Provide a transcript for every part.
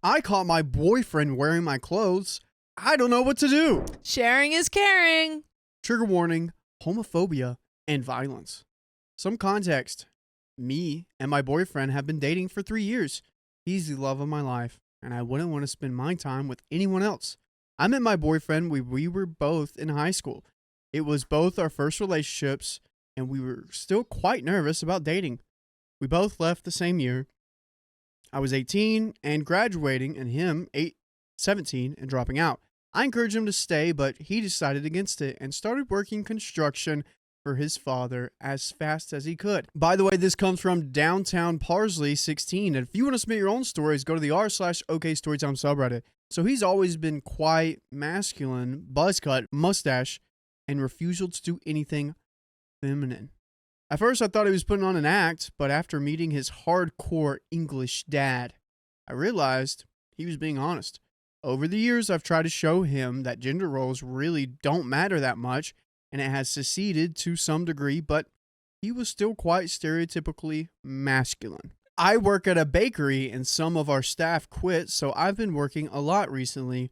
I caught my boyfriend wearing my clothes. I don't know what to do. Sharing is caring. Trigger warning, homophobia, and violence. Some context. Me and my boyfriend have been dating for 3 years. He's the love of my life, and I wouldn't want to spend my time with anyone else. I met my boyfriend when we were both in high school. It was both our first relationships, and we were still quite nervous about dating. We both left the same year. I was 18 and graduating, and him 17 and dropping out. I encouraged him to stay, but he decided against it and started working construction for his father as fast as he could. By the way, this comes from Downtown Parsley 16. And if you want to submit your own stories, go to the r/OK Storytime subreddit. So he's always been quite masculine, buzz cut, mustache, and refusal to do anything feminine. At first, I thought he was putting on an act, but after meeting his hardcore English dad, I realized he was being honest. Over the years, I've tried to show him that gender roles really don't matter that much, and it has succeeded to some degree, but he was still quite stereotypically masculine. I work at a bakery, and some of our staff quit, so I've been working a lot recently.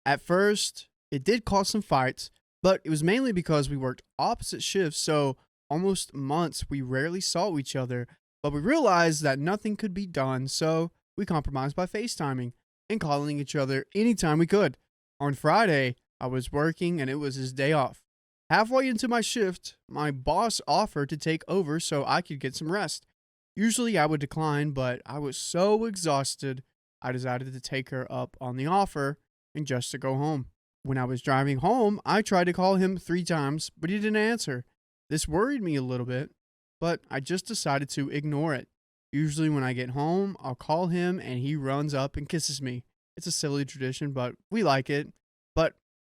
At first, it did cause some fights, but it was mainly because we worked opposite shifts, so almost months we rarely saw each other, but we realized that nothing could be done, so we compromised by FaceTiming and calling each other anytime we could. On Friday, I was working and it was his day off. Halfway into my shift, my boss offered to take over so I could get some rest. Usually I would decline, but I was so exhausted, I decided to take her up on the offer and just to go home. When I was driving home, I tried to call him 3 times, but he didn't answer. This worried me a little bit, but I just decided to ignore it. Usually when I get home, I'll call him and he runs up and kisses me. It's a silly tradition, but we like it. But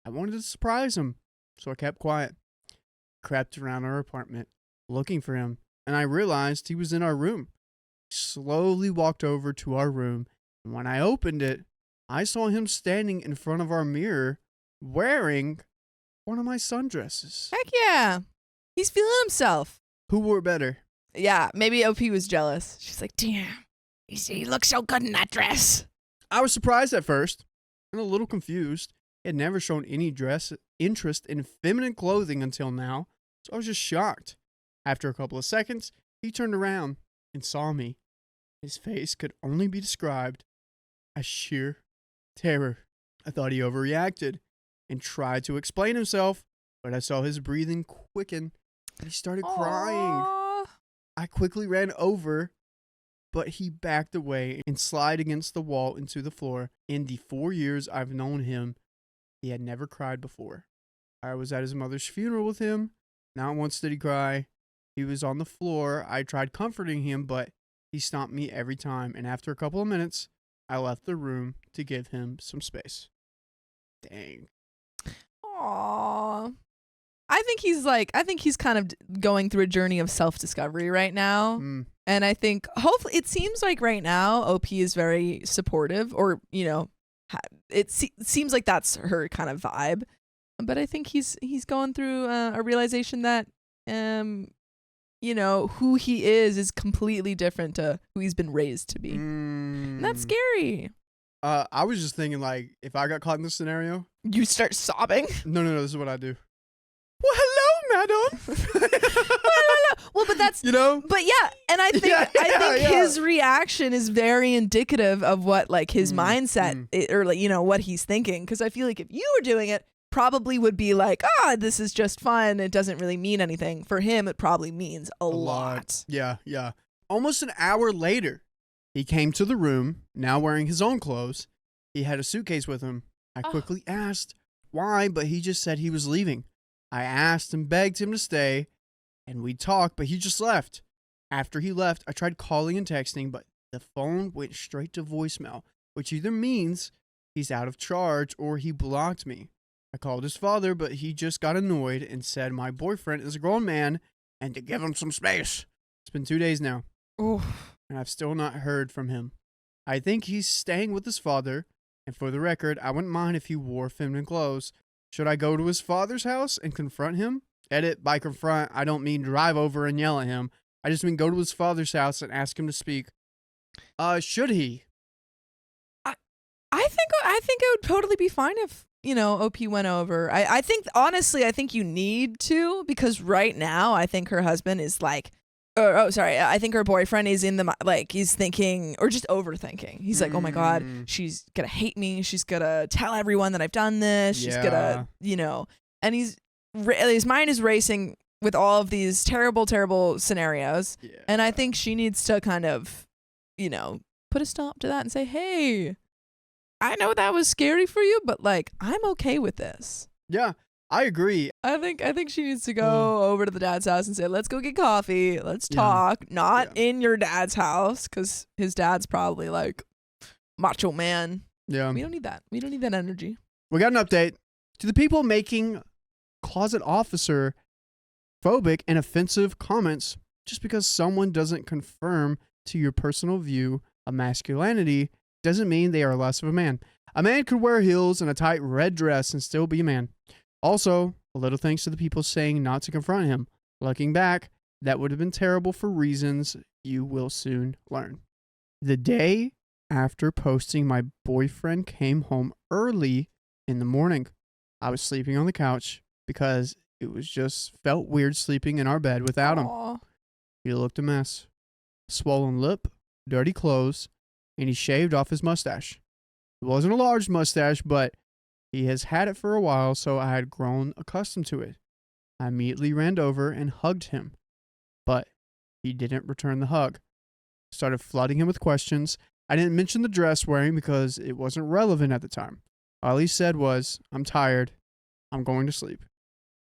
I wanted to surprise him, so I kept quiet. Crept around our apartment, looking for him, and I realized he was in our room. Slowly walked over to our room, and when I opened it, I saw him standing in front of our mirror, wearing one of my sundresses. Heck yeah. He's feeling himself. Who wore it better? Yeah, maybe OP was jealous. She's like, damn, he looks so good in that dress. I was surprised at first, and a little confused. He had never shown any interest in feminine clothing until now, so I was just shocked. After a couple of seconds, he turned around and saw me. His face could only be described as sheer terror. I thought he overreacted and tried to explain himself, but I saw his breathing quicken and he started crying. I quickly ran over, but he backed away and slid against the wall into the floor. In the 4 years I've known him, he had never cried before. I was at his mother's funeral with him. Not once did he cry. He was on the floor. I tried comforting him, but he stomped me every time. And after a couple of minutes, I left the room to give him some space. Dang. Aww. I think he's kind of going through a journey of self-discovery right now. And I think hopefully it seems like right now OP is very supportive, or, you know, it seems like that's her kind of vibe. But I think he's going through a realization that, you know, who he is completely different to who he's been raised to be. And that's scary. I was just thinking, like, if I got caught in this scenario, You start sobbing. No, this is what I do. Well, hello, madam. Well, but that's, you know. But yeah, and I think his reaction is very indicative of what, like, his mindset or, like, you know, what he's thinking. Because I feel like if you were doing it, probably would be like, this is just fun. It doesn't really mean anything. For him, it probably means a lot. Yeah. Almost an hour later, he came to the room, now wearing his own clothes. He had a suitcase with him. I quickly asked why, but he just said he was leaving. I asked and begged him to stay, and we talked, but he just left. After he left, I tried calling and texting, but the phone went straight to voicemail, which either means he's out of charge or he blocked me. I called his father, but he just got annoyed and said my boyfriend is a grown man and to give him some space. It's been 2 days now, and I've still not heard from him. I think he's staying with his father, and for the record, I wouldn't mind if he wore feminine clothes. Should I go to his father's house and confront him? Edit, by confront, I don't mean drive over and yell at him. I just mean go to his father's house and ask him to speak. Should he? I think it would totally be fine if, OP went over. I think, honestly, I think you need to, because right now I think her husband is like, I think her boyfriend is he's thinking or just overthinking. He's like, oh my God, she's gonna hate me. She's gonna tell everyone that I've done this. She's gonna, and his mind is racing with all of these terrible, terrible scenarios. Yeah. And I think she needs to kind of, put a stop to that and say, hey, I know that was scary for you, but I'm okay with this. Yeah, I agree. I think she needs to go over to the dad's house and say, let's go get coffee. Let's talk. Not in your dad's house, because his dad's probably macho man. Yeah. We don't need that. We don't need that energy. We got an update to the people making closet officer phobic and offensive comments just because someone doesn't confirm to your personal view of masculinity doesn't mean they are less of a man. A man could wear heels and a tight red dress and still be a man. Also, a little thanks to the people saying not to confront him. Looking back, that would have been terrible for reasons you will soon learn. The day after posting, my boyfriend came home early in the morning. I was sleeping on the couch because it was just felt weird sleeping in our bed without him. Aww. He looked a mess. Swollen lip, dirty clothes, and he shaved off his mustache. It wasn't a large mustache, but he has had it for a while, so I had grown accustomed to it. I immediately ran over and hugged him, but he didn't return the hug. Started flooding him with questions. I didn't mention the dress wearing because it wasn't relevant at the time. All he said was, I'm tired. I'm going to sleep.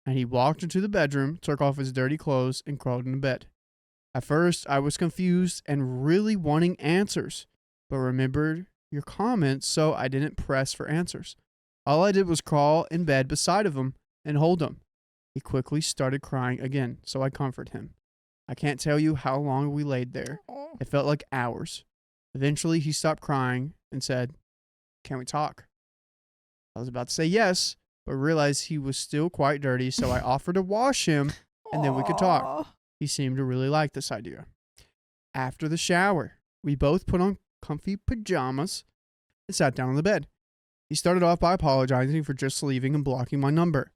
And he walked into the bedroom, took off his dirty clothes, and crawled into bed. At first, I was confused and really wanting answers, but remembered your comments, so I didn't press for answers. All I did was crawl in bed beside of him and hold him. He quickly started crying again, so I comforted him. I can't tell you how long we laid there. It felt like hours. Eventually, he stopped crying and said, can we talk? I was about to say yes, but realized he was still quite dirty, so I offered to wash him, and then we could talk. He seemed to really like this idea. After the shower, we both put on comfy pajamas and sat down on the bed. He started off by apologizing for just leaving and blocking my number.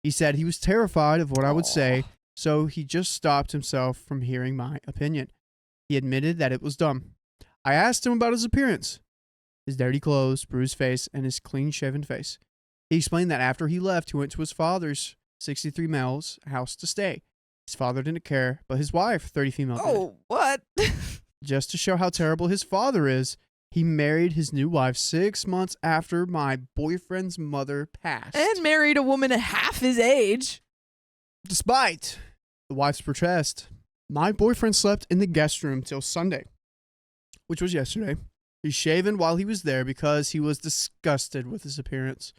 He said he was terrified of what I would say, so he just stopped himself from hearing my opinion. He admitted that it was dumb. I asked him about his appearance, his dirty clothes, bruised face, and his clean-shaven face. He explained that after he left, he went to his father's 63 males house to stay. His father didn't care, but his wife, 30 female, did. Oh, what? Just to show how terrible his father is, he married his new wife 6 months after my boyfriend's mother passed. And married a woman half his age. Despite the wife's protest, my boyfriend slept in the guest room till Sunday, which was yesterday. He's shaven while he was there because he was disgusted with his appearance.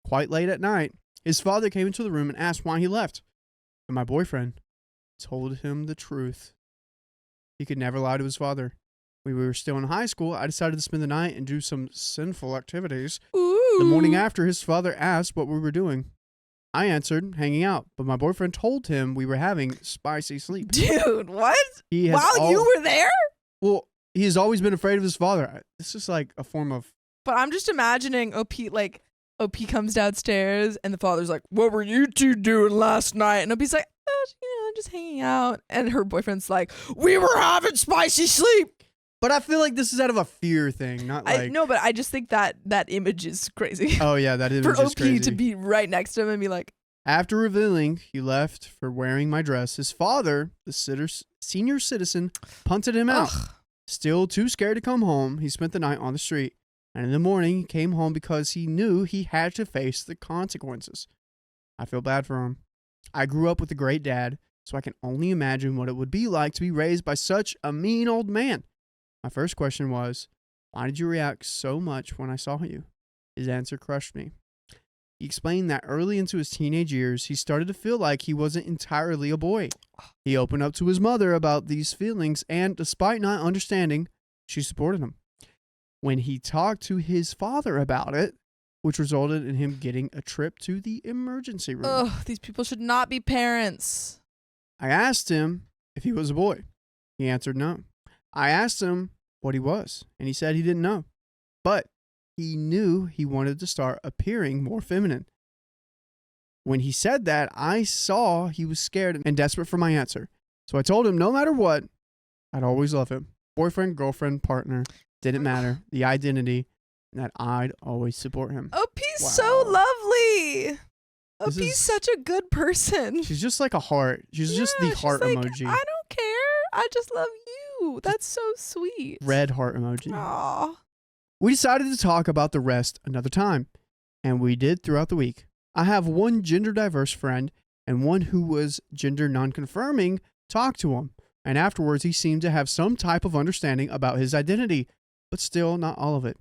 Quite late at night, his father came into the room and asked why he left. And my boyfriend told him the truth. He could never lie to his father. When we were still in high school, I decided to spend the night and do some sinful activities. Ooh. The morning after, his father asked what we were doing. I answered, hanging out, but my boyfriend told him we were having spicy sleep. Dude, what? You were there? Well, he has always been afraid of his father. This is like a form of... But I'm just imagining OP comes downstairs and the father's like, what were you two doing last night? And OP's like, just hanging out. And her boyfriend's like, we were having spicy sleep. But I feel like this is out of a fear thing, not like... No, but I just think that image is crazy. Oh, yeah, that image is crazy. For OP to be right next to him and be like... After revealing he left for wearing my dress, his father, the senior citizen, punted him out. Ugh. Still too scared to come home, he spent the night on the street. And in the morning, he came home because he knew he had to face the consequences. I feel bad for him. I grew up with a great dad, so I can only imagine what it would be like to be raised by such a mean old man. My first question was, why did you react so much when I saw you? His answer crushed me. He explained that early into his teenage years, he started to feel like he wasn't entirely a boy. He opened up to his mother about these feelings, and despite not understanding, she supported him. When he talked to his father about it, which resulted in him getting a trip to the emergency room. Ugh, these people should not be parents. I asked him if he was a boy. He answered no. I asked him what he was, and he said he didn't know. But he knew he wanted to start appearing more feminine. When he said that, I saw he was scared and desperate for my answer. So I told him no matter what, I'd always love him. Boyfriend, girlfriend, partner, didn't matter. The identity, that I'd always support him. OP's Wow. so lovely. This OP's is- such a good person. She's just like a heart. She's just the she's heart like, emoji. I don't care. I just love you. That's so sweet. Red heart emoji. Aw. We decided to talk about the rest another time, and we did throughout the week. I have one gender diverse friend and one who was gender non-confirming talk to him, and afterwards he seemed to have some type of understanding about his identity, but still not all of it.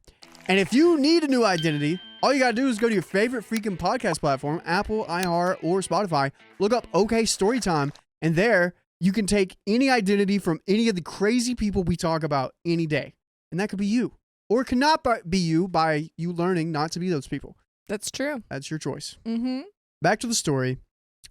And if you need a new identity, all you gotta do is go to your favorite freaking podcast platform, Apple, iHeart, or Spotify, look up OK Storytime, and there you can take any identity from any of the crazy people we talk about any day. And that could be you. Or it cannot be you by you learning not to be those people. That's true. That's your choice. Mm-hmm. Back to the story.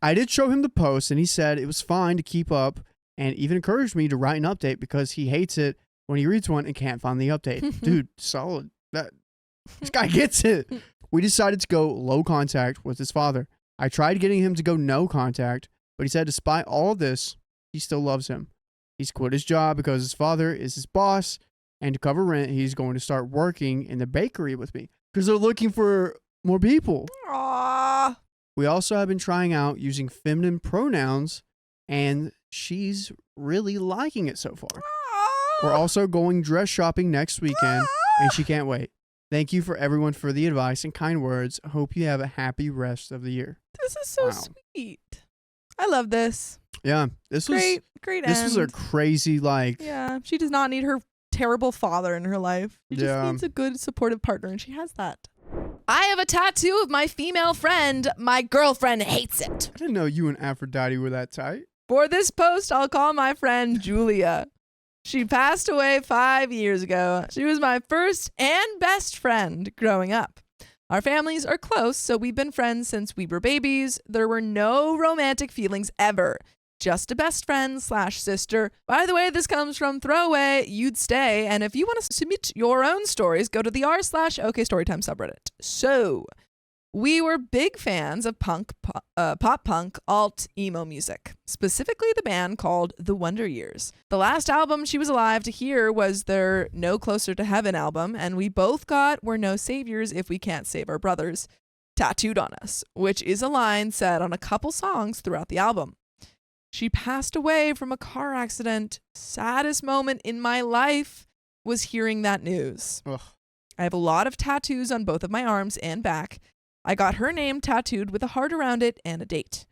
I did show him the post, and he said it was fine to keep up and even encouraged me to write an update because he hates it when he reads one and can't find the update. Dude, solid. This guy gets it. We decided to go low contact with his father. I tried getting him to go no contact, but he said despite all this, he still loves him. He's quit his job because his father is his boss, and to cover rent, he's going to start working in the bakery with me because they're looking for more people. Aww. We also have been trying out using feminine pronouns, and she's really liking it so far. We're also going dress shopping next weekend, and she can't wait. Thank you for everyone for the advice and kind words. Hope you have a happy rest of the year. This is so sweet. I love this. Yeah, this was Great this was a crazy Yeah, she does not need her terrible father in her life. She just needs a good supportive partner, and she has that. I have a tattoo of my female friend. My girlfriend hates it. I didn't know you and Aphrodite were that tight. For this post, I'll call my friend Julia. She passed away 5 years ago. She was my first and best friend growing up. Our families are close, so we've been friends since we were babies. There were no romantic feelings ever. Just a best friend / sister. By the way, this comes from Throwaway. You'd stay. And if you want to submit your own stories, go to the r / OK Storytime subreddit. So, we were big fans of pop punk, alt, emo music, specifically the band called The Wonder Years. The last album she was alive to hear was their No Closer to Heaven album, and we both got We're No Saviors If We Can't Save Our Brothers tattooed on us, which is a line said on a couple songs throughout the album. She passed away from a car accident. Saddest moment in my life was hearing that news. Ugh. I have a lot of tattoos on both of my arms and back. I got her name tattooed with a heart around it and a date.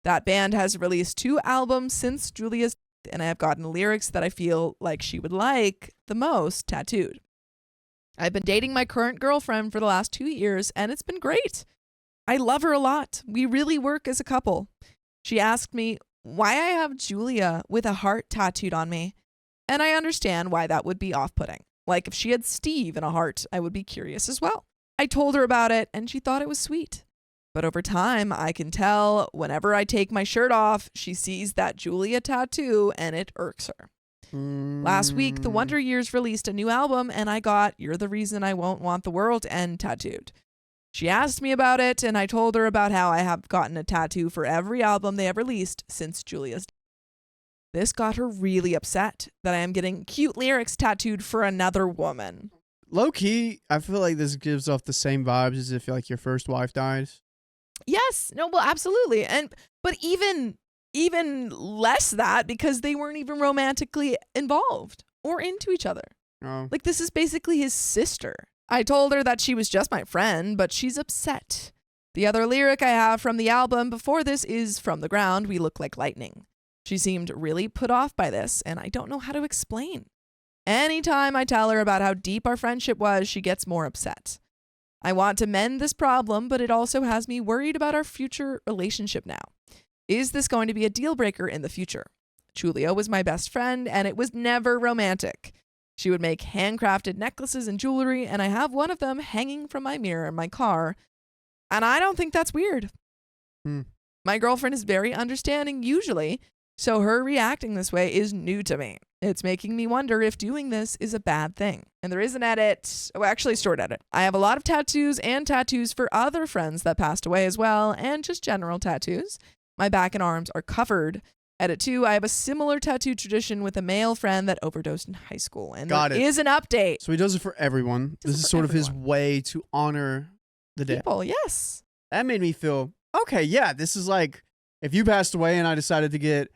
That band has released 2 albums since Julia's death, and I have gotten lyrics that I feel like she would like the most tattooed. I've been dating my current girlfriend for the last 2 years, and it's been great. I love her a lot. We really work as a couple. She asked me why I have Julia with a heart tattooed on me, and I understand why that would be off-putting. Like if she had Steve and a heart, I would be curious as well. I told her about it, and she thought it was sweet. But over time, I can tell whenever I take my shirt off, she sees that Julia tattoo, and it irks her. Last week, The Wonder Years released a new album, and I got You're the Reason I Won't Want the World to End tattooed. She asked me about it, and I told her about how I have gotten a tattoo for every album they have released since Julia's death. This got her really upset that I am getting cute lyrics tattooed for another woman. Low key, I feel like this gives off the same vibes as if like your first wife dies. Yes, no, well, absolutely, but even less that because they weren't even romantically involved or into each other. Oh. Like this is basically his sister. I told her that she was just my friend, but she's upset. The other lyric I have from the album before this is From the Ground, We Look Like Lightning. She seemed really put off by this, and I don't know how to explain. Anytime I tell her about how deep our friendship was, she gets more upset. I want to mend this problem, but it also has me worried about our future relationship now. Is this going to be a deal breaker in the future? Julia was my best friend, and it was never romantic. She would make handcrafted necklaces and jewelry, and I have one of them hanging from my mirror in my car, and I don't think that's weird. My girlfriend is very understanding usually, So her reacting this way is new to me. It's making me wonder if doing this is a bad thing. And there is an edit. Oh, actually, short edit. I have a lot of tattoos and tattoos for other friends that passed away as well, and just general tattoos. My back and arms are covered. Edit 2, I have a similar tattoo tradition with a male friend that overdosed in high school. And there is an update. So he does it for everyone. This is sort of his way to honor the dead. People, yes. That made me feel, okay, yeah, this is like if you passed away and I decided to get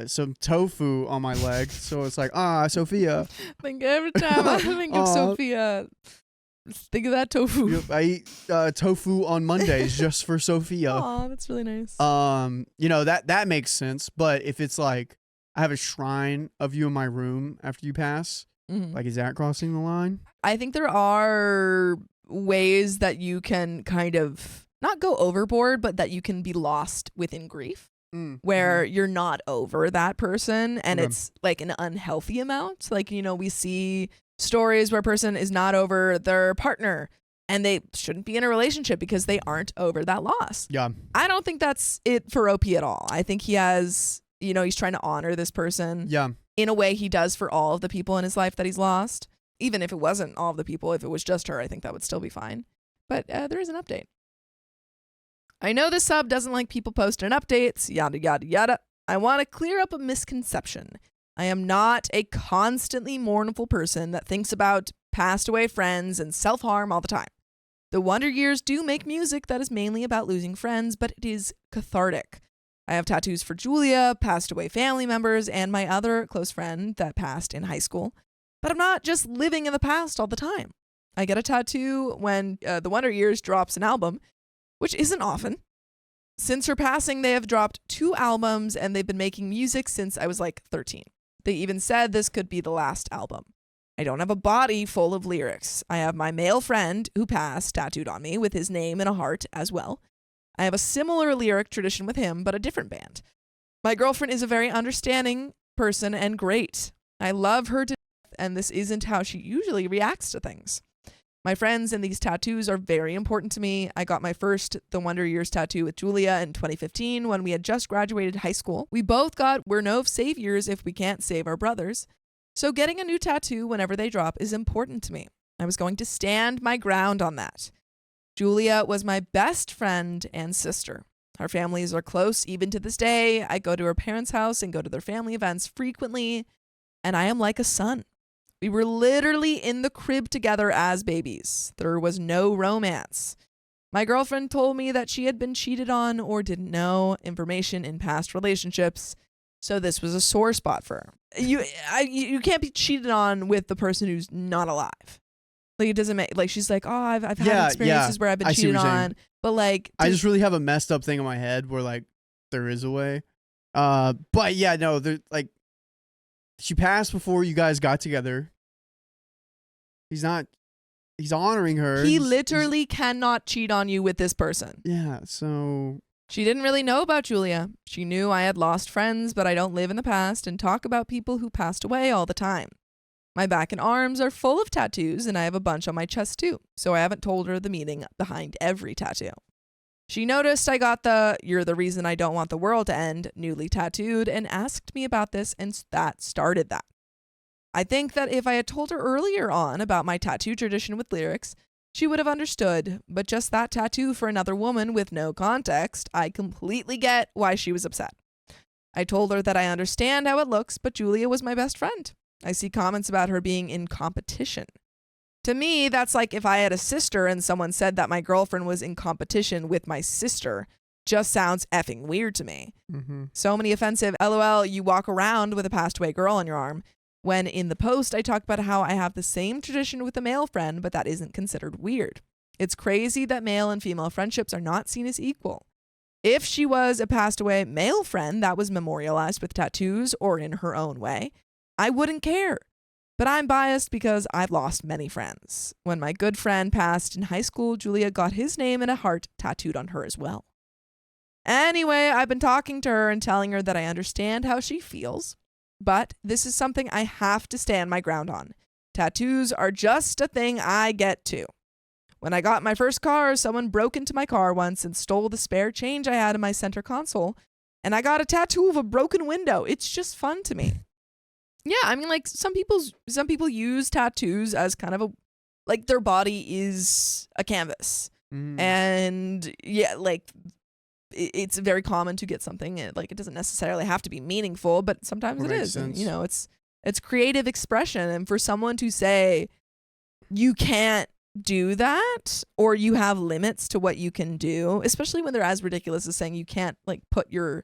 some tofu on my leg. So it's like, Sophia. I think every time I think of Sophia, think of that tofu. Yep, I eat tofu on Mondays just for Sophia. Aw, that's really nice. That makes sense. But if it's like I have a shrine of you in my room after you pass, like, is that crossing the line? I think there are ways that you can kind of not go overboard, but that you can be lost within grief. Where you're not over that person and it's like an unhealthy amount. Like, we see stories where a person is not over their partner and they shouldn't be in a relationship because they aren't over that loss. Yeah. I don't think that's it for OP at all. I think he has, he's trying to honor this person in a way he does for all of the people in his life that he's lost. Even if it wasn't all of the people, if it was just her, I think that would still be fine. But there is an update. I know this sub doesn't like people posting updates, yada, yada, yada. I want to clear up a misconception. I am not a constantly mournful person that thinks about passed away friends and self-harm all the time. The Wonder Years do make music that is mainly about losing friends, but it is cathartic. I have tattoos for Julia, passed away family members, and my other close friend that passed in high school. But I'm not just living in the past all the time. I get a tattoo when the Wonder Years drops an album, which isn't often. Since her passing, they have dropped 2 albums and they've been making music since I was like 13. They even said this could be the last album. I don't have a body full of lyrics. I have my male friend who passed tattooed on me with his name in a heart as well. I have a similar lyric tradition with him, but a different band. My girlfriend is a very understanding person and great. I love her to death, and this isn't how she usually reacts to things. My friends and these tattoos are very important to me. I got my first The Wonder Years tattoo with Julia in 2015 when we had just graduated high school. We both got we're no saviors if we can't save our brothers. So getting a new tattoo whenever they drop is important to me. I was going to stand my ground on that. Julia was my best friend and sister. Our families are close even to this day. I go to her parents' house and go to their family events frequently, and I am like a son. We were literally in the crib together as babies. There was no romance. My girlfriend told me that she had been cheated on or didn't know information in past relationships, so this was a sore spot for her. You can't be cheated on with the person who's not alive. Like, it doesn't make, like, she's like, oh, I've had experiences where I've been cheated on, but like, I just really have a messed up thing in my head where like there is a way. But yeah, no, there like. She passed before you guys got together. He's honoring her. He literally cannot cheat on you with this person. Yeah, so. She didn't really know about Julia. She knew I had lost friends, but I don't live in the past and talk about people who passed away all the time. My back and arms are full of tattoos, and I have a bunch on my chest too, so I haven't told her the meaning behind every tattoo. She noticed I got the "you're the reason I don't want the world to end" newly tattooed and asked me about this, and that started that. I think that if I had told her earlier on about my tattoo tradition with lyrics, she would have understood, but just that tattoo for another woman with no context, I completely get why she was upset. I told her that I understand how it looks, but Julia was my best friend. I see comments about her being in competition. To me, that's like if I had a sister and someone said that my girlfriend was in competition with my sister. Just sounds effing weird to me. So many offensive LOL, you walk around with a passed away girl on your arm. When in the post, I talk about how I have the same tradition with a male friend, but that isn't considered weird. It's crazy that male and female friendships are not seen as equal. If she was a passed away male friend that was memorialized with tattoos or in her own way, I wouldn't care. But I'm biased because I've lost many friends. When my good friend passed in high school, Julia got his name in a heart tattooed on her as well. Anyway, I've been talking to her and telling her that I understand how she feels, but this is something I have to stand my ground on. Tattoos are just a thing I get to. When I got my first car, someone broke into my car once and stole the spare change I had in my center console, And I got a tattoo of a broken window. It's just fun to me. Yeah, I mean, like some people use tattoos as kind of a, like their body is a canvas. And yeah, like it's very common to get something, like it doesn't necessarily have to be meaningful, but sometimes it is. And, you know, it's creative expression. And for someone to say you can't do that, or you have limits to what you can do, especially when they're as ridiculous as saying you can't like put your,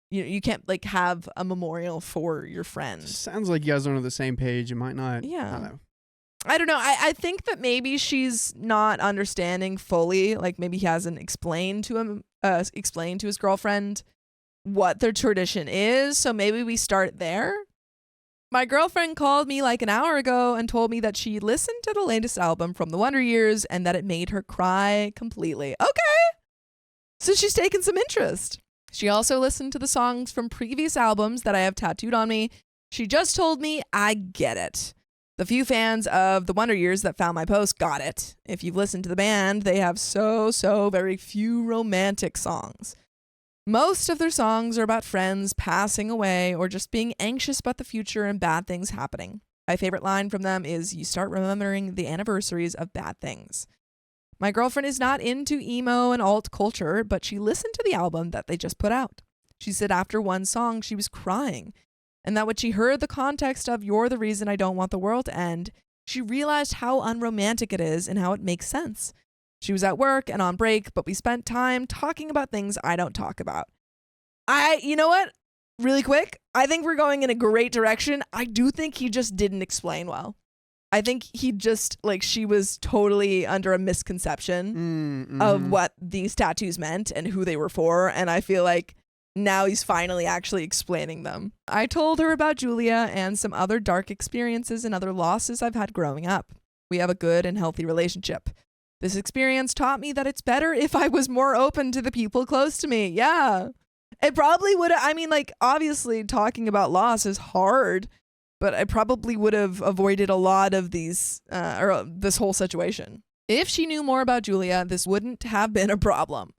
you can't like have a memorial for your friend. Sounds like you guys are on the same page. It might not. Yeah. I don't know. I think that maybe she's not understanding fully. Like maybe he hasn't explained to his girlfriend what their tradition is. So maybe we start there. My girlfriend called me like an hour ago and told me that she listened to the latest album from the Wonder Years and that it made her cry completely. Okay. So she's taken some interest. She also listened to the songs from previous albums that I have tattooed on me. She just told me I get it. The few fans of the Wonder Years that found my post got it. If you've listened to the band, they have so very few romantic songs. Most of their songs are about friends passing away or just being anxious about the future and bad things happening. My favorite line from them is, "You start remembering the anniversaries of bad things." My girlfriend is not into emo and alt culture, but she listened to the album that they just put out. She said after one song she was crying, and that when she heard the context of "You're the reason I don't want the world to end," she realized how unromantic it is and how it makes sense. She was at work and on break, but we spent time talking about things I don't talk about. You know what? Really quick, I think we're going in a great direction. I do think he just didn't explain well. I think he just, like, she was totally under a misconception of what these tattoos meant and who they were for. And I feel like now he's finally actually explaining them. I told her about Julia and some other dark experiences and other losses I've had growing up. We have a good and healthy relationship. This experience taught me that it's better if I was more open to the people close to me. Yeah. It probably would have, I mean, like, obviously talking about loss is hard, but I probably would have avoided a lot of these, or this whole situation. If she knew more about Julia, this wouldn't have been a problem.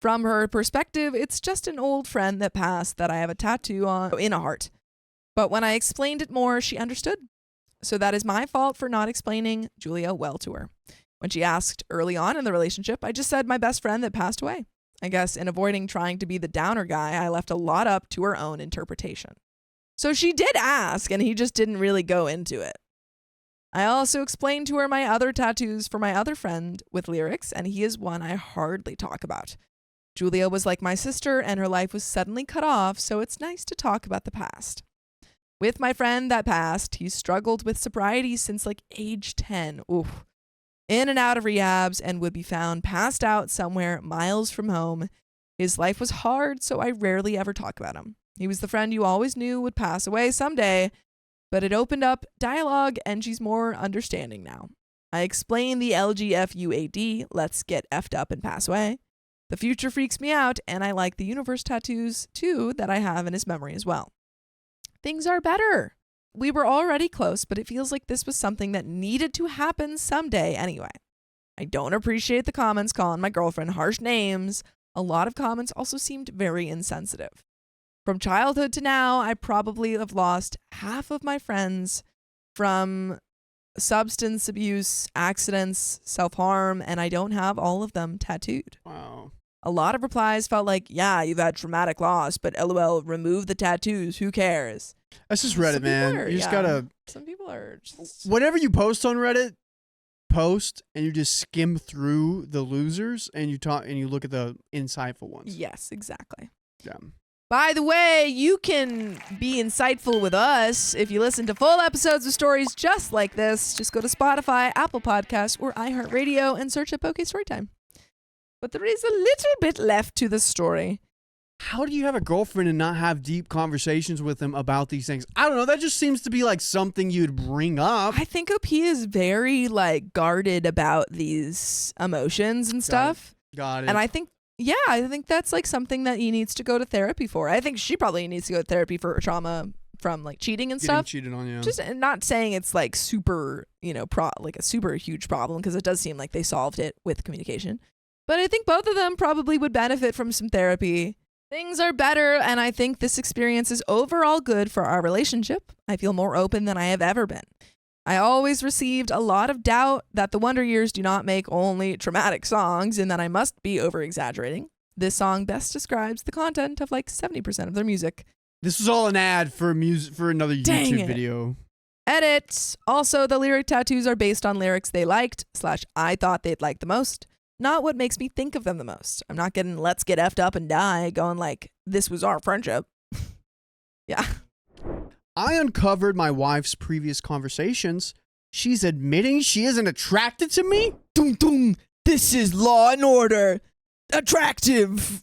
From her perspective, it's just an old friend that passed that I have a tattoo on in a heart. But when I explained it more, she understood. So that is my fault for not explaining Julia well to her. When she asked early on in the relationship, I just said my best friend that passed away. I guess in avoiding trying to be the downer guy, I left a lot up to her own interpretation. So she did ask, and he just didn't really go into it. I also explained to her my other tattoos for my other friend with lyrics, and he is one I hardly talk about. Julia was like my sister, and her life was suddenly cut off, so it's nice to talk about the past. With my friend that passed, he struggled with sobriety since like age 10. Oof. In and out of rehabs and would be found passed out somewhere miles from home. His life was hard, so I rarely ever talk about him. He was the friend you always knew would pass away someday, but it opened up dialogue and she's more understanding now. I explained the LGFUAD, let's get effed up and pass away. The future freaks me out, and I like the universe tattoos too that I have in his memory as well. Things are better. We were already close, but it feels like this was something that needed to happen someday anyway. I don't appreciate the comments calling my girlfriend harsh names. A lot of comments also seemed very insensitive. From childhood to now, I probably have lost half of my friends from substance abuse, accidents, self-harm, and I don't have all of them tattooed. Wow. A lot of replies felt like, yeah, you've had traumatic loss, but LOL, remove the tattoos, who cares? That's just Reddit, man. You just gotta... Some people are just... Whatever you post on Reddit, post, and you just skim through the losers, and you talk, and you look at the insightful ones. Yes, exactly. Yeah. By the way, you can be insightful with us if you listen to full episodes of stories just like this. Just go to Spotify, Apple Podcasts, or iHeartRadio and search up OK Storytime. But there is a little bit left to the story. How do you have a girlfriend and not have deep conversations with them about these things? I don't know. That just seems to be like something you'd bring up. I think OP is very like guarded about these emotions and stuff. Got it. And I think that's like something that he needs to go to therapy for. I think she probably needs to go to therapy for trauma from like cheating and stuff. Getting cheated on, yeah. Just not saying it's like super, like a super huge problem, because it does seem like they solved it with communication. But I think both of them probably would benefit from some therapy. Things are better, and I think this experience is overall good for our relationship. I feel more open than I have ever been. I always received a lot of doubt that the Wonder Years do not make only traumatic songs and that I must be over-exaggerating. This song best describes the content of like 70% of their music. This was all an ad for another Dang YouTube it. video. Edit. Also, the lyric tattoos are based on lyrics they liked / I thought they'd like the most. Not what makes me think of them the most. I'm not getting let's get effed up and die going like, this was our friendship. Yeah. I uncovered my wife's previous conversations. She's admitting she isn't attracted to me? Dum dum. This is Law and Order. Attractive.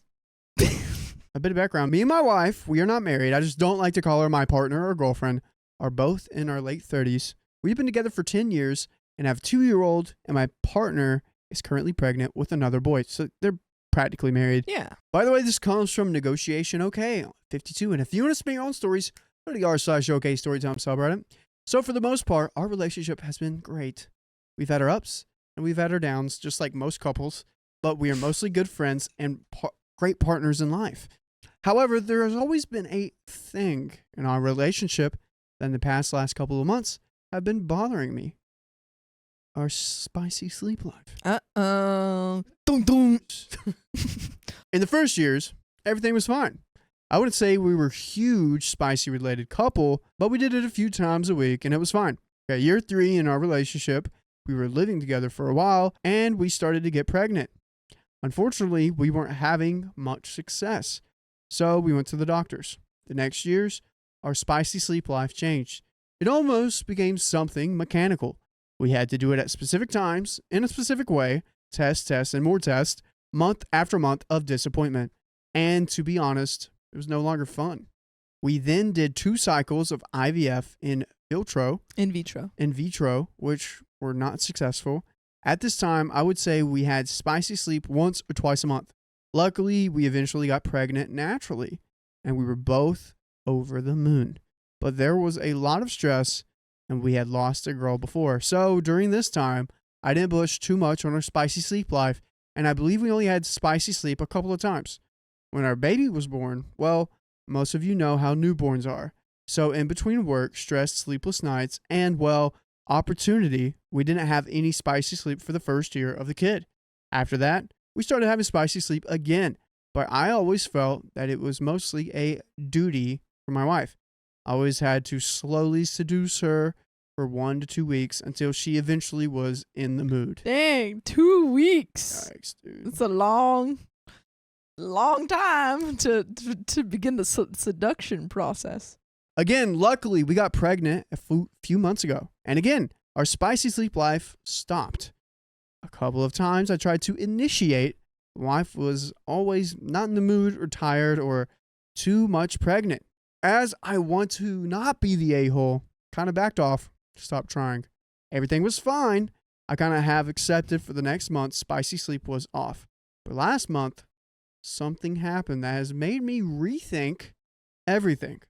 A bit of background. Me and my wife, we are not married. I just don't like to call her my partner or girlfriend, are both in our late 30s. We've been together for 10 years and have a 2-year-old, and my partner is currently pregnant with another boy. So they're practically married. Yeah. By the way, this comes from Negotiation OK 52. And if you want to spin your own stories, go to r/OK Storytime subreddit. So for the most part, our relationship has been great. We've had our ups and we've had our downs, just like most couples, but we are mostly good friends and great partners in life. However, there has always been a thing in our relationship that in the last couple of months have been bothering me. Our spicy sleep life. Uh-oh. Dum dum. In the first years, everything was fine. I wouldn't say we were a huge spicy related couple, but we did it a few times a week and it was fine. At year 3 in our relationship, we were living together for a while and we started to get pregnant. Unfortunately, we weren't having much success. So we went to the doctors. The next years, our spicy sleep life changed. It almost became something mechanical. We had to do it at specific times, in a specific way, test, and more tests, month after month of disappointment. And to be honest, it was no longer fun. We then did 2 cycles of IVF in vitro, which were not successful. At this time, I would say we had spicy sleep once or twice a month. Luckily, we eventually got pregnant naturally, and we were both over the moon. But there was a lot of stress, and we had lost a girl before. So during this time, I didn't push too much on our spicy sleep life, and I believe we only had spicy sleep a couple of times. When our baby was born, well, most of you know how newborns are. So in between work, stress, sleepless nights, and, well, opportunity, we didn't have any spicy sleep for the first year of the kid. After that, we started having spicy sleep again, but I always felt that it was mostly a duty for my wife. I always had to slowly seduce her for 1 to 2 weeks until she eventually was in the mood. Dang, 2 weeks. Yikes, dude. It's a long time to begin the seduction process. Again, luckily, we got pregnant a few months ago. And again, our spicy sleep life stopped. A couple of times I tried to initiate. My wife was always not in the mood or tired or too much pregnant. As I want to not be the a-hole, kind of backed off, stopped trying. Everything was fine. I kind of have accepted for the next month spicy sleep was off. But last month, something happened that has made me rethink everything.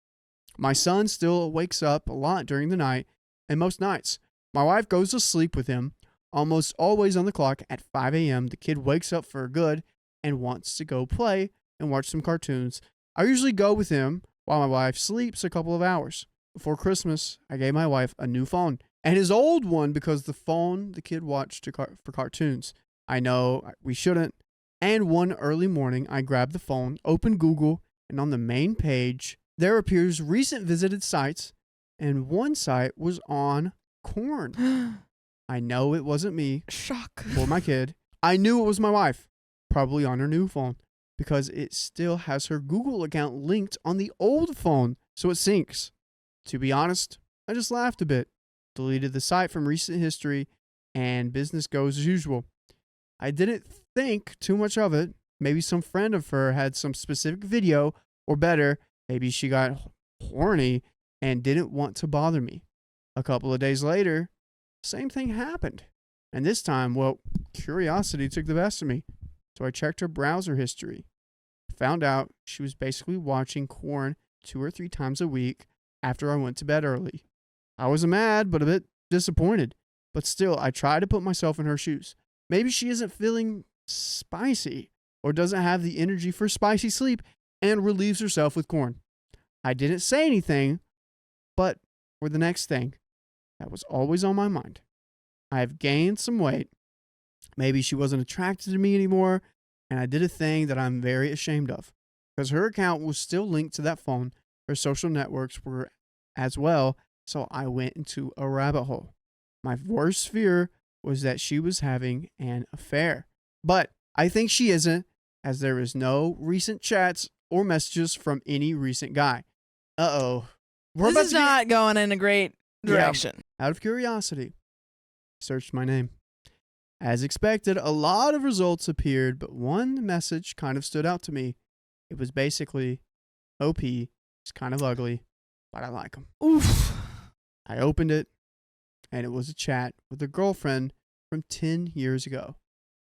My son still wakes up a lot during the night, and most nights. My wife goes to sleep with him, almost always on the clock at 5 a.m. The kid wakes up for good and wants to go play and watch some cartoons. I usually go with him while my wife sleeps a couple of hours. Before Christmas, I gave my wife a new phone, and his old one because the phone the kid watched for cartoons. I know we shouldn't. And one early morning, I grabbed the phone, opened Google, and on the main page, there appears recent visited sites, and one site was on corn. I know it wasn't me. Shock. Or my kid. I knew it was my wife, probably on her new phone, because it still has her Google account linked on the old phone, so it syncs. To be honest, I just laughed a bit, deleted the site from recent history, and business goes as usual. I didn't think too much of it. Maybe some friend of her had some specific video, or better, maybe she got horny and didn't want to bother me. A couple of days later, same thing happened. And this time, well, curiosity took the best of me. So I checked her browser history. Found out she was basically watching corn 2 or 3 times a week after I went to bed early. I was mad, but a bit disappointed. But still, I tried to put myself in her shoes. Maybe she isn't feeling spicy or doesn't have the energy for spicy sleep. and relieves herself with corn. I didn't say anything, but for the next thing that was always on my mind. I have gained some weight. Maybe she wasn't attracted to me anymore, and I did a thing that I'm very ashamed of. Because her account was still linked to that phone, her social networks were as well, so I went into a rabbit hole. My worst fear was that she was having an affair. But I think she isn't, as there is no recent chats or messages from any recent guy. Uh-oh. This is not going in a great direction. Yeah, out of curiosity, searched my name. As expected, a lot of results appeared, but one message kind of stood out to me. It was basically, OP is kind of ugly, but I like him. Oof. I opened it, and it was a chat with a girlfriend from 10 years ago.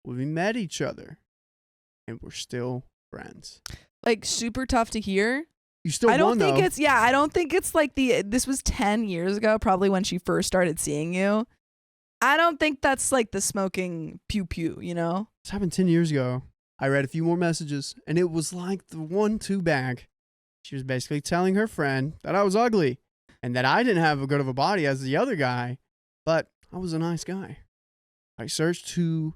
We met each other, and we're still friends. Like, super tough to hear. You still I don't won, think though. I don't think it's like this was 10 years ago, probably when she first started seeing you. I don't think that's like the smoking pew pew, you know? This happened 10 years ago. I read a few more messages, and it was like the 1-2 bag. She was basically telling her friend that I was ugly and that I didn't have as good of a body as the other guy, but I was a nice guy. I searched who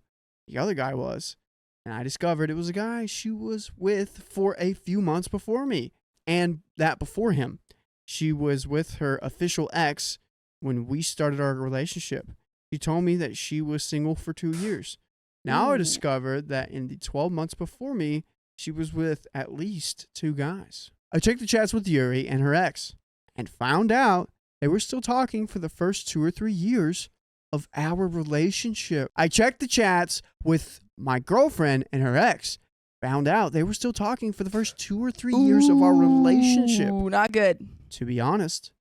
the other guy was, and I discovered it was a guy she was with for a few months before me, and that before him. She was with her official ex when we started our relationship. She told me that she was single for 2 years. Now I discovered that in the 12 months before me, she was with at least 2 guys. I checked the chats with Yuri and her ex and found out they were still talking for the first 2 or 3 years of our relationship. I checked the chats with my girlfriend and her ex, found out they were still talking for the first 2 or 3 years of our relationship. Not good. To be honest,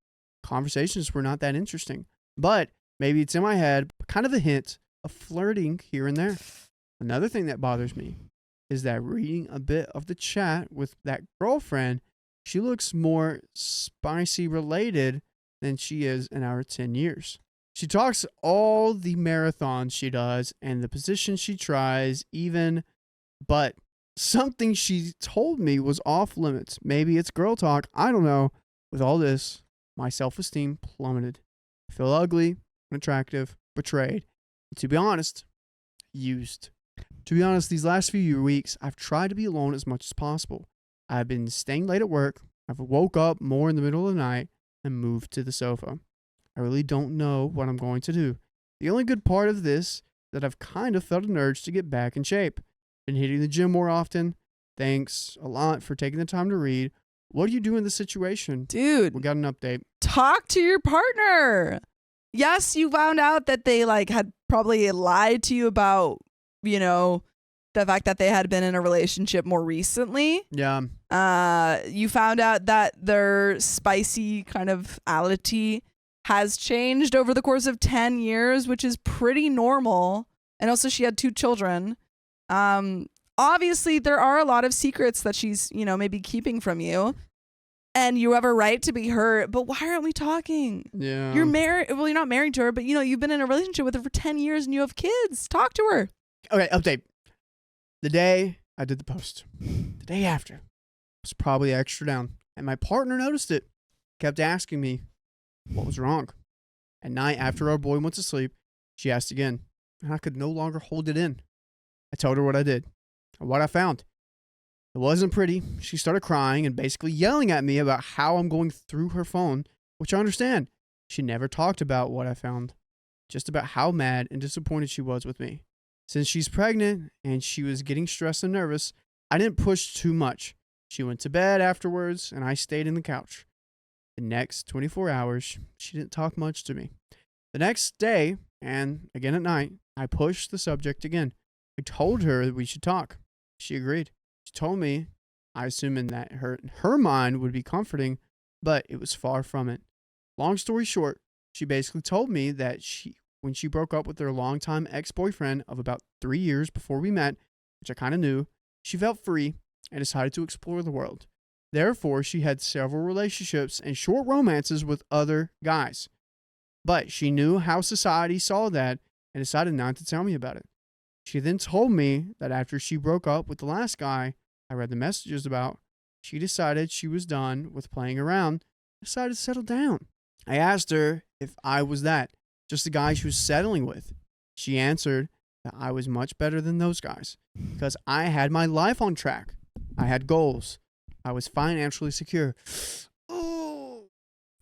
conversations were not that interesting, but maybe it's in my head, kind of a hint of flirting here and there. Another thing that bothers me is that reading a bit of the chat with that girlfriend, she looks more spicy related than she is in our 10 years. She talks all the marathons she does and the position she tries but something she told me was off limits. Maybe it's girl talk. I don't know. With all this, my self-esteem plummeted. I feel ugly, unattractive, betrayed. And to be honest, used. To be honest, these last few weeks, I've tried to be alone as much as possible. I've been staying late at work. I've woke up more in the middle of the night and moved to the sofa. I really don't know what I'm going to do. The only good part of this is that I've kind of felt an urge to get back in shape. Been hitting the gym more often. Thanks a lot for taking the time to read. What do you do in this situation? Dude. We got an update. Talk to your partner. Yes, you found out that they had probably lied to you about, the fact that they had been in a relationship more recently. Yeah. You found out that their spicy kind of ality has changed over the course of 10 years, which is pretty normal. And also she had 2 children. Obviously there are a lot of secrets that she's, maybe keeping from you. And you have a right to be hurt, but why aren't we talking? Yeah. You're married. Well, you're not married to her, but you've been in a relationship with her for 10 years and you have kids. Talk to her. Okay, update. The day I did the post, the day after, was probably extra down. And my partner noticed it. Kept asking me what was wrong. At night, after our boy went to sleep, she asked again. And I could no longer hold it in. I told her what I did and what I found. It wasn't pretty. She started crying and basically yelling at me about how I'm going through her phone, which I understand. She never talked about what I found, just about how mad and disappointed she was with me. Since she's pregnant and she was getting stressed and nervous, I didn't push too much. She went to bed afterwards and I stayed in the couch. The next 24 hours, she didn't talk much to me. The next day, and again at night, I pushed the subject again. I told her that we should talk. She agreed. She told me, I assuming that her mind would be comforting, but it was far from it. Long story short, she basically told me that when she broke up with her longtime ex-boyfriend of about 3 years before we met, which I kind of knew, she felt free and decided to explore the world. Therefore, she had several relationships and short romances with other guys. But she knew how society saw that and decided not to tell me about it. She then told me that after she broke up with the last guy I read the messages about, she decided she was done with playing around, decided to settle down. I asked her if I was that, just the guy she was settling with. She answered that I was much better than those guys because I had my life on track. I had goals. I was financially secure. Oh.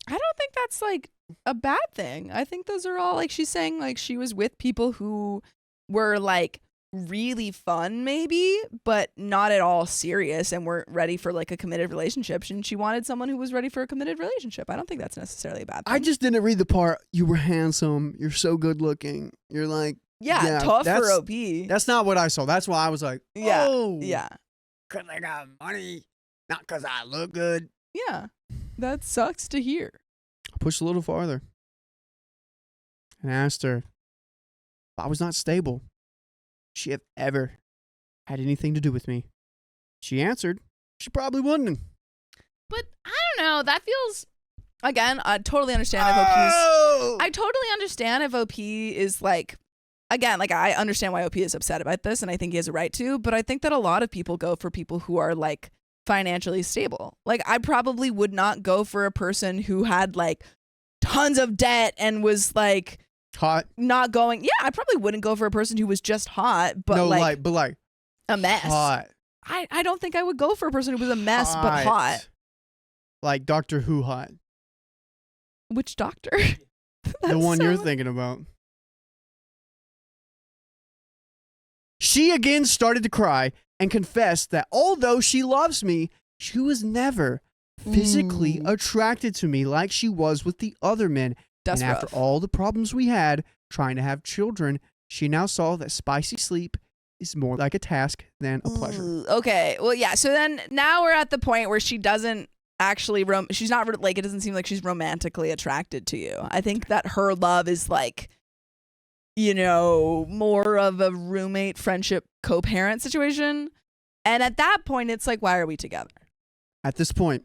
I don't think that's like a bad thing. I think those are all like she's saying like she was with people who were like really fun maybe, but not at all serious and weren't ready for like a committed relationship. And she wanted someone who was ready for a committed relationship. I don't think that's necessarily a bad thing. I just didn't read the part, you were handsome, you're so good looking. You're like, yeah tough for OP. That's not what I saw. That's why I was like, yeah, oh. Yeah. Because I got money, not because I look good. Yeah. That sucks to hear. I pushed a little farther and asked her if I was not stable, she have ever had anything to do with me. She answered she probably wouldn't. But I don't know. That feels, again, I totally understand if I totally understand if OP is like, again, like I understand why OP is upset about this and I think he has a right to, but I think that a lot of people go for people who are like financially stable. Like I probably would not go for a person who had like tons of debt and was like hot, not going. Yeah, I probably wouldn't go for a person who was just hot, but no, like a mess. Hot. I don't think I would go for a person who was a mess but hot. Like Doctor Who hot. Which doctor? The one you're thinking about. She again started to cry and confessed that although she loves me, she was never physically attracted to me like she was with the other men. That's and after rough. all the problems we had trying to have children, she now saw that spicy sleep is more like a task than a pleasure. Okay, well, yeah. So then now we're at the point where she doesn't actually, she's not like, it doesn't seem like she's romantically attracted to you. I think that her love is like, you know, more of a roommate, friendship, co-parent situation. And at that point, it's like, why are we together? At this point,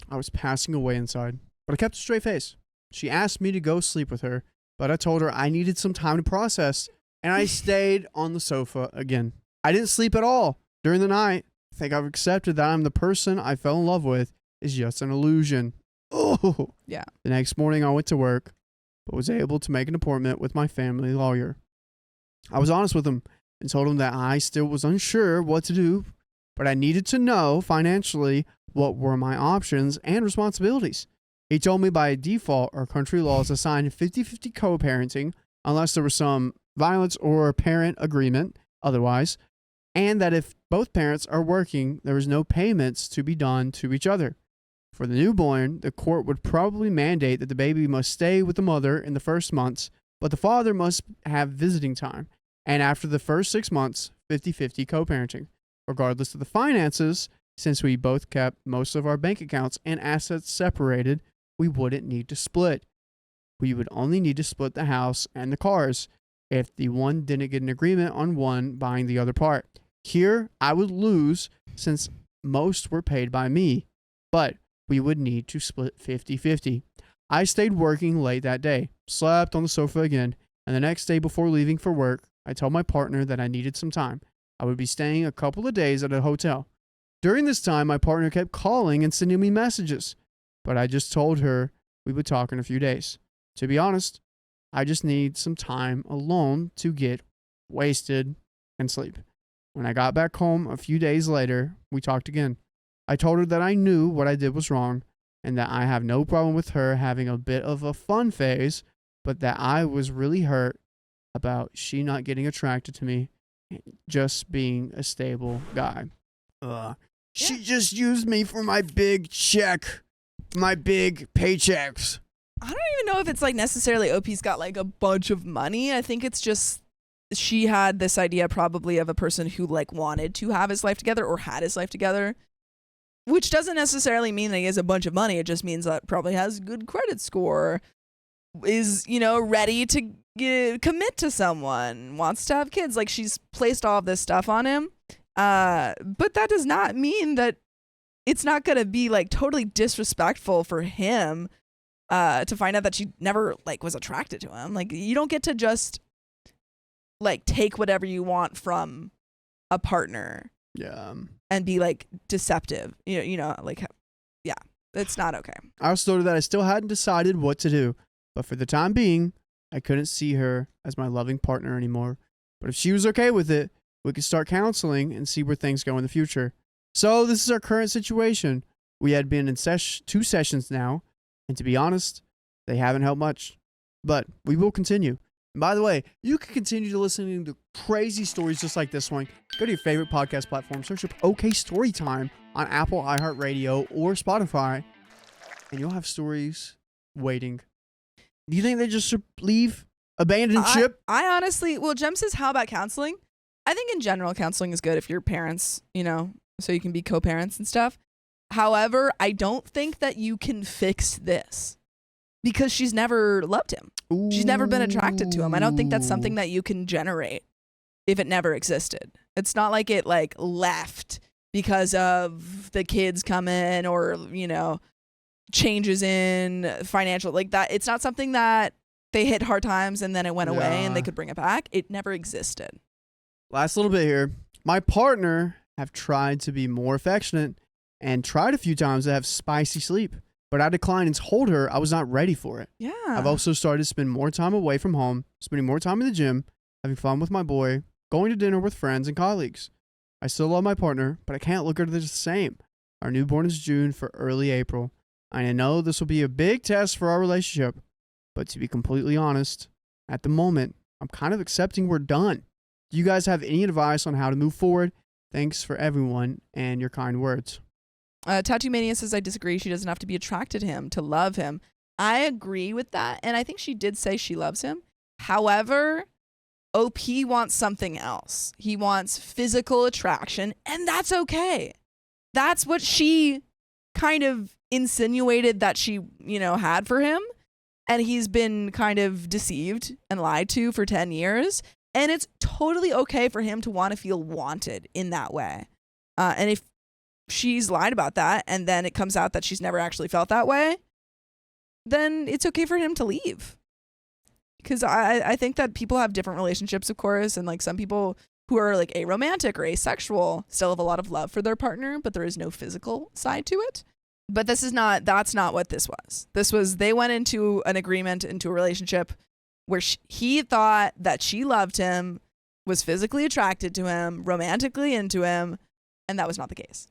I was passing away inside, but I kept a straight face. She asked me to go sleep with her, but I told her I needed some time to process, and I stayed on the sofa again. I didn't sleep at all during the night. I think I've accepted that I'm the person I fell in love with is just an illusion. Oh, yeah. The next morning, I went to work, but was able to make an appointment with my family lawyer. I was honest with him and told him that I still was unsure what to do, but I needed to know financially what were my options and responsibilities. He told me by default our country laws assign 50-50 co-parenting unless there was some violence or parent agreement otherwise, and that if both parents are working, there is no payments to be done to each other. For the newborn, the court would probably mandate that the baby must stay with the mother in the first months, but the father must have visiting time. And after the first 6 months, 50-50 co-parenting. Regardless of the finances, since we both kept most of our bank accounts and assets separated, we wouldn't need to split. We would only need to split the house and the cars if the one didn't get an agreement on one buying the other part. Here, I would lose since most were paid by me, but we would need to split 50-50. I stayed working late that day, slept on the sofa again, and the next day before leaving for work, I told my partner that I needed some time. I would be staying a couple of days at a hotel. During this time, my partner kept calling and sending me messages, but I just told her we would talk in a few days. To be honest, I just need some time alone to get wasted and sleep. When I got back home a few days later, we talked again. I told her that I knew what I did was wrong and that I have no problem with her having a bit of a fun phase, but that I was really hurt about she not getting attracted to me, just being a stable guy. She just used me for my big check, my big paychecks. I don't even know if it's like necessarily OP's got like a bunch of money. I think it's just she had this idea probably of a person who like wanted to have his life together or had his life together, which doesn't necessarily mean that he has a bunch of money. It just means that probably has good credit score, is, you know, ready to commit to someone, wants to have kids. Like she's placed all of this stuff on him. But that does not mean that it's not going to be like totally disrespectful for him to find out that she never like was attracted to him. Like you don't get to just like take whatever you want from a partner Yeah. and be like deceptive. Like, yeah, it's not okay. I also told her that I still hadn't decided what to do, but for the time being, I couldn't see her as my loving partner anymore. But if she was okay with it, we could start counseling and see where things go in the future. So this is our current situation. We had been in 2 sessions now, and to be honest, they haven't helped much. But we will continue. And by the way, you can continue to listen to crazy stories just like this one. Go to your favorite podcast platform, search up OK Storytime on Apple, iHeartRadio, or Spotify, and you'll have stories waiting. Do you think they just should leave? Abandon ship? I honestly, well, Jem says, how about counseling? I think in general, counseling is good if you're parents, so you can be co-parents and stuff. However, I don't think that you can fix this because she's never loved him. Ooh. She's never been attracted to him. I don't think that's something that you can generate if it never existed. It's not like it like left because of the kids coming or, changes in financial like that. It's not something that they hit hard times and then it went away and they could bring it back. It never existed. Last little bit here. My partner have tried to be more affectionate and tried a few times to have spicy sleep, but I declined and told her I was not ready for it. Yeah. I've also started to spend more time away from home, spending more time in the gym, having fun with my boy, going to dinner with friends and colleagues. I still love my partner, but I can't look at her the same. Our newborn is June for early April. I know this will be a big test for our relationship, but to be completely honest, at the moment, I'm kind of accepting we're done. Do you guys have any advice on how to move forward? Thanks for everyone and your kind words. Tattoo Mania says, I disagree. She doesn't have to be attracted to him to love him. I agree with that. And I think she did say she loves him. However, OP wants something else. He wants physical attraction, and that's okay. That's what she kind of insinuated that she, had for him. And he's been kind of deceived and lied to for 10 years. And it's totally okay for him to want to feel wanted in that way. And if she's lied about that and then it comes out that she's never actually felt that way, then it's okay for him to leave. Because I think that people have different relationships, of course. And like some people who are like aromantic or asexual still have a lot of love for their partner, but there is no physical side to it. But that's not what this was. They went into an agreement, into a relationship where he thought that she loved him, was physically attracted to him, romantically into him, and that was not the case.